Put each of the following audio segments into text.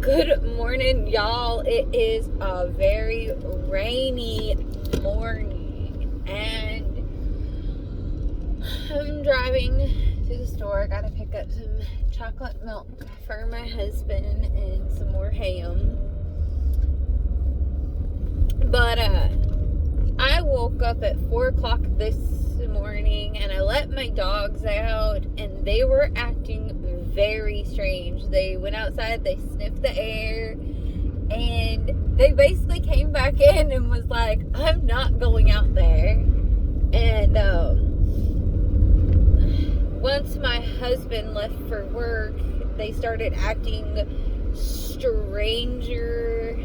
Good morning, y'all. It is a very rainy morning, and I'm driving to the store. Gotta pick up some chocolate milk for my husband and some more ham. But I woke up at 4 o'clock this morning, and I let my dogs out, and they were acting very strange. They went outside, they sniffed the air, and they basically came back in and was like, I'm not going out there. And once my husband left for work, they started acting stranger,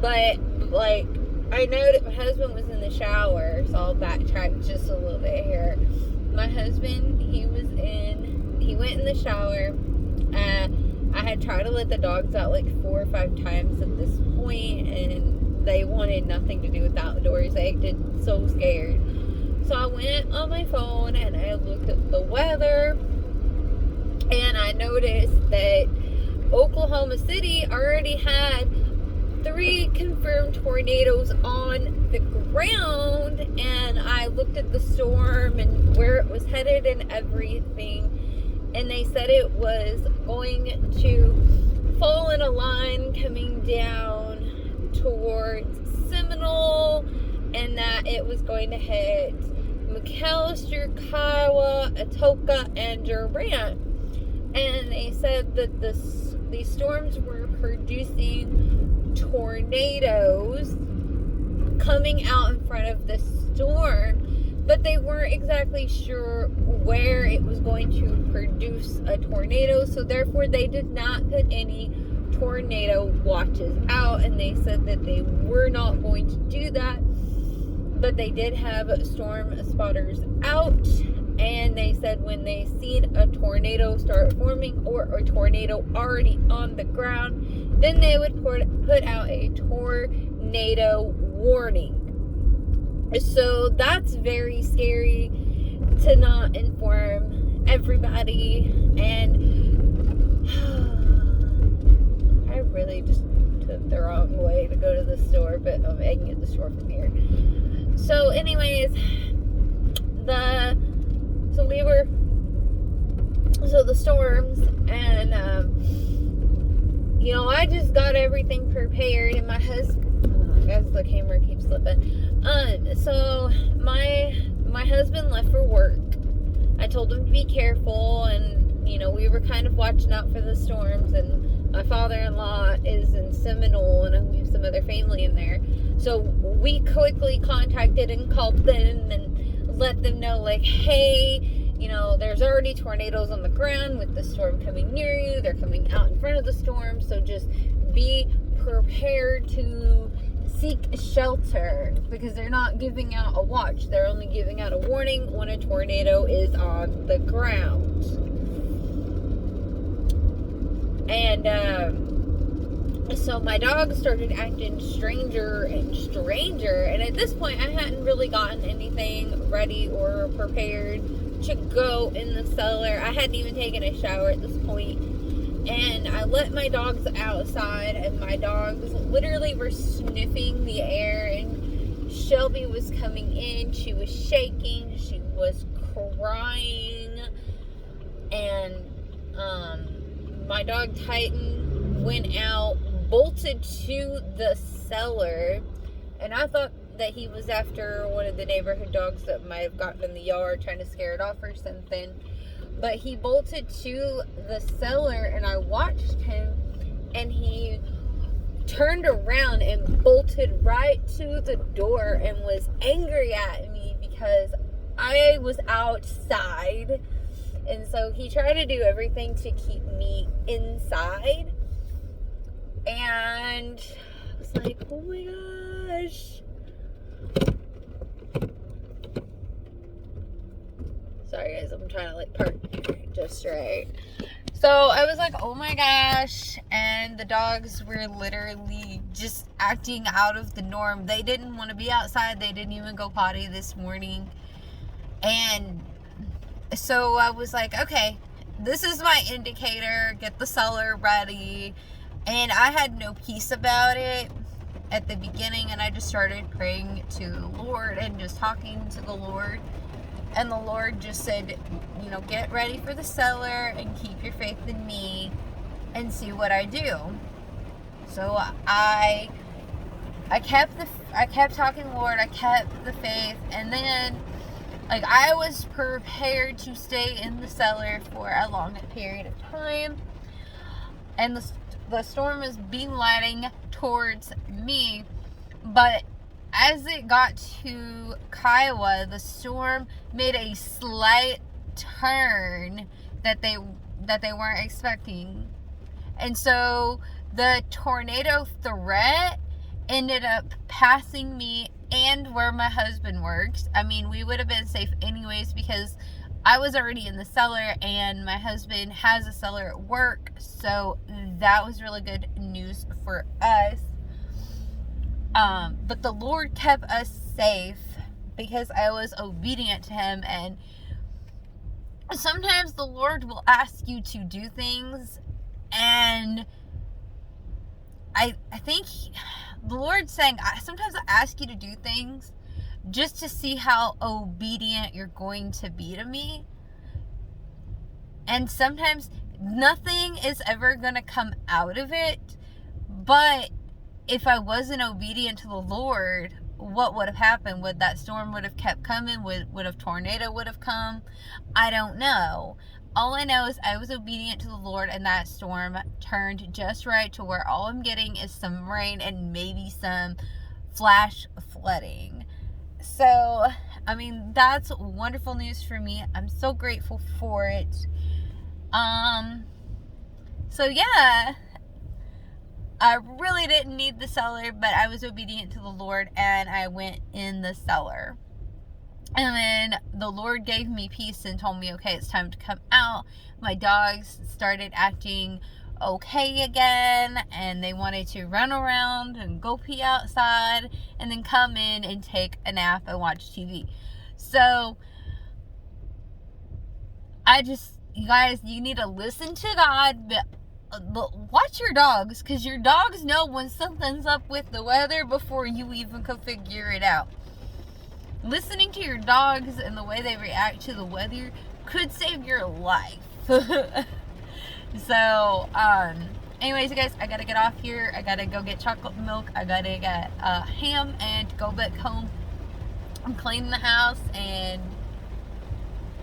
but like, I know that my husband was in the shower, so I'll backtrack just a little bit here. My husband, he went in the shower. I had tried to let the dogs out like 4 or 5 times at this point, and they wanted nothing to do with outdoors. They acted so scared. So I went on my phone and I looked at the weather, and I noticed that Oklahoma City already had 3 confirmed tornadoes on the ground, and I looked at the storm and where it was headed and everything, and they said it was going to fall in a line coming down towards Seminole, and that it was going to hit McAllister, Kiowa, Atoka, and Durant. And they said that these storms were producing tornadoes coming out in front of the storm, but they weren't exactly sure where it was going to produce a tornado, so therefore they did not put any tornado watches out, and they said that they were not going to do that, but they did have storm spotters out, and they said when they seen a tornado start forming or a tornado already on the ground, then they would put out a tornado warning. So that's very scary to not inform everybody, and I really just took the wrong way to go to the store, but I can get the store from here. So anyways, the storms, and I just got everything prepared, and my husband, I guess the camera keeps slipping. So my husband left for work. I told him to be careful, and we were kind of watching out for the storms, and my father-in-law is in Seminole, and we have some other family in there. So we quickly contacted and called them and let them know, like, hey, there's already tornadoes on the ground with the storm coming near you. They're coming out in front of the storm, so just be prepared to seek shelter, because they're not giving out a watch. They're only giving out a warning when a tornado is on the ground. And so my dog started acting stranger and stranger, and at this point I hadn't really gotten anything ready or prepared to go in the cellar. I hadn't even taken a shower at this point, and I let my dogs outside, and my dogs literally were sniffing the air, and Shelby was coming in. She was shaking, she was crying, and my dog Titan went out, bolted to the cellar, and I thought that he was after one of the neighborhood dogs that might have gotten in the yard trying to scare it off or something. But he bolted to the cellar, and I watched him, and he turned around and bolted right to the door and was angry at me because I was outside. And so he tried to do everything to keep me inside. And I was like, oh my gosh. Sorry guys, I'm trying to park just right. So I was like, oh my gosh. And the dogs were literally just acting out of the norm. They didn't want to be outside. They didn't even go potty this morning. And so I was like, okay, this is my indicator, get the cellar ready. And I had no peace about it at the beginning, and I just started praying to the Lord and just talking to the Lord. And the Lord just said, get ready for the cellar and keep your faith in me and see what I do. So I kept talking, Lord, I kept the faith, and then I was prepared to stay in the cellar for a long period of time, and the storm was beelining towards me, but as it got to Kiowa, the storm made a slight turn that they weren't expecting. And so the tornado threat ended up passing me and where my husband works. I mean, we would have been safe anyways because I was already in the cellar and my husband has a cellar at work. So that was really good news for us. But the Lord kept us safe because I was obedient to him. And sometimes the Lord will ask you to do things, and I think the Lord's saying, sometimes I ask you to do things just to see how obedient you're going to be to me. And sometimes nothing is ever going to come out of it, but if I wasn't obedient to the Lord, what would have happened? Would that storm would have kept coming? Would a tornado would have come? I don't know. All I know is I was obedient to the Lord, and that storm turned just right to where all I'm getting is some rain and maybe some flash flooding. So, I mean, that's wonderful news for me. I'm so grateful for it. So yeah, I really didn't need the cellar, but I was obedient to the Lord, and I went in the cellar. And then the Lord gave me peace and told me, okay, it's time to come out. My dogs started acting okay again, and they wanted to run around and go pee outside and then come in and take a nap and watch TV. So you guys, you need to listen to God, but watch your dogs, because your dogs know when something's up with the weather before you even can figure it out. Listening to your dogs and the way they react to the weather could save your life. So, anyways, you guys, I gotta get off here. I gotta go get chocolate milk. I gotta get ham and go back home. I'm cleaning the house, and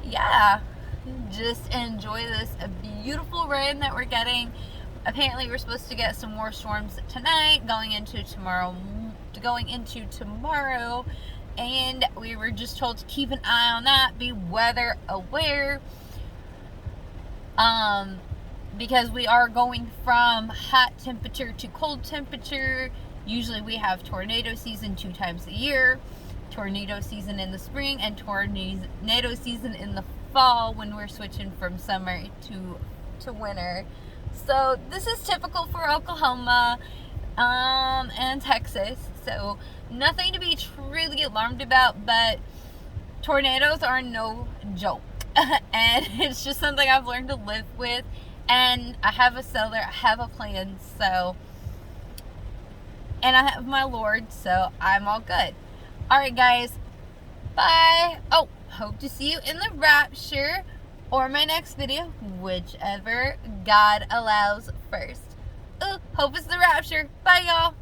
yeah, just enjoy this beautiful rain that we're getting. Apparently, we're supposed to get some more storms tonight, going into tomorrow, and we were just told to keep an eye on that, be weather aware, because we are going from hot temperature to cold temperature. Usually we have tornado season 2 times a year, tornado season in the spring and tornado season in the fall when we're switching from summer to winter. So this is typical for Oklahoma and Texas, so nothing to be truly alarmed about, but tornadoes are no joke. And it's just something I've learned to live with, and I have a cellar, I have a plan, so, and I have my Lord, so I'm all good. Alright guys, bye. Oh, hope to see you in the rapture or my next video, whichever God allows first. Hope it's the rapture. Bye y'all.